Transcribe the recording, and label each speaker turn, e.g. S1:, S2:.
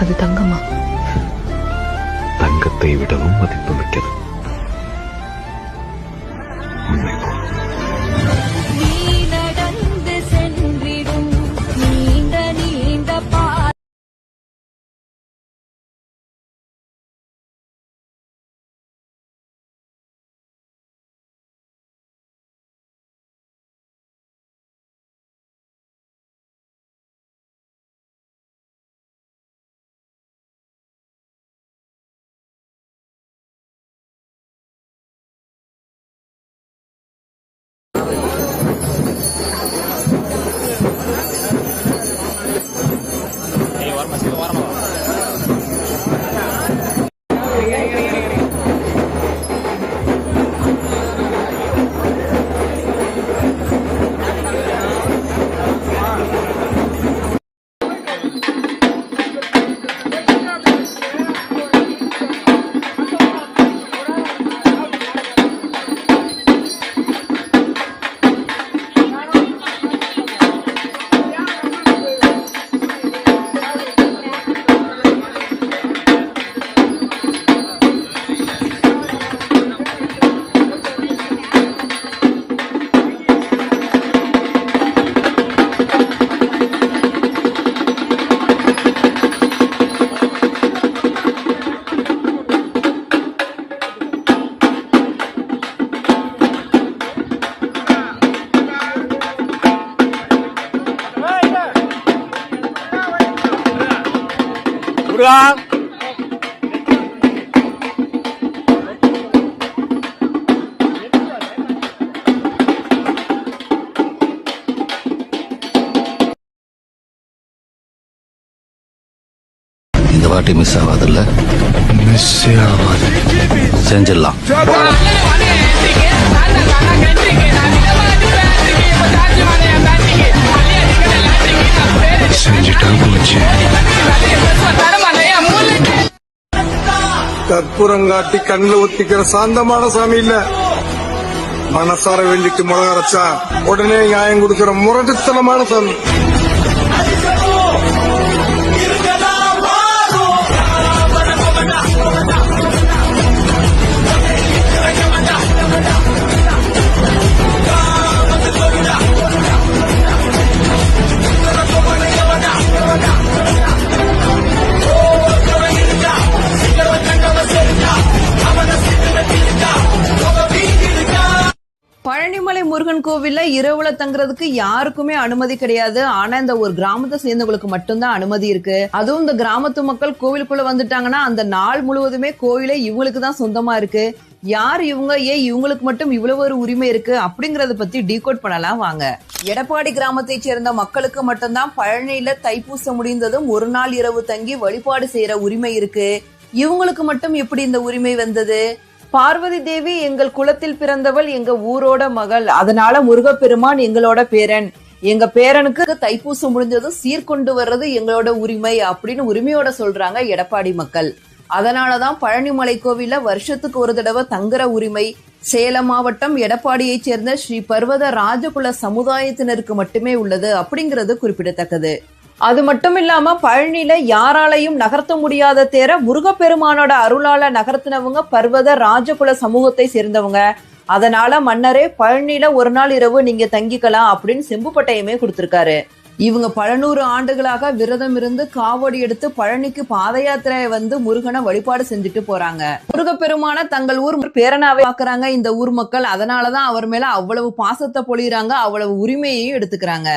S1: அது தங்கமா?
S2: தங்கத்தை விடவும் மதிப்பு மிக்கது. உண்மை போல்
S3: இந்த வாட்டி மிஸ் ஆகாதுல்ல?
S2: மிஸ் ஆகாது.
S3: செஞ்சிடலாம்.
S2: செஞ்சுட்டா போச்சு.
S4: கற்பூரங்காட்டி கண்ணுல ஒத்திக்கிற சாந்தமான சாமி இல்ல. மனசார வேண்டிட்டு முளக அரைச்சா உடனே நியாயம் கொடுக்கிற முரட்டுத்தனமான சாமி.
S5: பழனிமலை முருகன் கோவில்ல இரவுல தங்குறதுக்கு யாருக்குமே அனுமதி கிடையாது. ஆனா இந்த ஒரு கிராமத்தை சேர்ந்தவங்களுக்கு மட்டும்தான் அனுமதி இருக்கு. அதுவும் இந்த கிராமத்து மக்கள் கோவிலுக்குள்ள வந்துட்டாங்கன்னா அந்த நாள் முழுவதுமே கோவிலே இவங்களுக்கு தான் சொந்தமா இருக்கு. யார் இவங்க, ஏன் இவங்களுக்கு மட்டும் இவ்வளவு ஒரு உரிமை இருக்கு அப்படிங்கறத பத்தி டீகோட் பண்ணலாம் வாங்க. எடப்பாடி கிராமத்தை சேர்ந்த மக்களுக்கு மட்டும்தான் பழனியில தைப்பூசம் முடிந்ததும் ஒரு நாள் இரவு தங்கி வழிபாடு செய்யற உரிமை இருக்கு. இவங்களுக்கு மட்டும் எப்படி இந்த உரிமை வந்தது? பார்வதி தேவி எங்கள் குலத்தில் பிறந்தவள், எங்க ஊரோட மகள், அதனால முருகப்பெருமான் எங்களோட பேரன், எங்க பேரனுக்கு தைப்பூசம் முடிஞ்சதும் சீர்கொண்டு வர்றது எங்களோட உரிமை அப்படின்னு உரிமையோட சொல்றாங்க எடப்பாடி மக்கள். அதனாலதான் பழனிமலை கோவில்ல வருஷத்துக்கு ஒரு தடவை தங்குற உரிமை சேலம் மாவட்டம் எடப்பாடியை சேர்ந்த ஸ்ரீ பர்வத ராஜகுல சமுதாயத்தினருக்கு மட்டுமே உள்ளது அப்படிங்கிறது குறிப்பிடத்தக்கது. அது மட்டும் இல்லாம பழனியில யாராலையும் நகர்த்த முடியாத தேர முருகப்பெருமானோட அருளால நகர்த்தினவங்க பர்வத ராஜகுல சமூகத்தை சேர்ந்தவங்க. அதனால மன்னரே பழனியில ஒரு நாள் இரவு நீங்க தங்கிக்கலாம் அப்படின்னு செம்பு பட்டயமே கொடுத்திருக்காரு. இவங்க பல 100 ஆண்டுகளாக விரதம் இருந்து காவடி எடுத்து பழனிக்கு பாத யாத்திரை வந்து முருகனை வழிபாடு செஞ்சுட்டு போறாங்க. முருகப்பெருமான தங்கள் ஊர் பேரனாவே பாக்குறாங்க இந்த ஊர் மக்கள். அதனாலதான் அவர் மேல அவ்வளவு பாசத்தை பொழியறாங்க, அவ்வளவு உரிமையையும் எடுத்துக்கிறாங்க.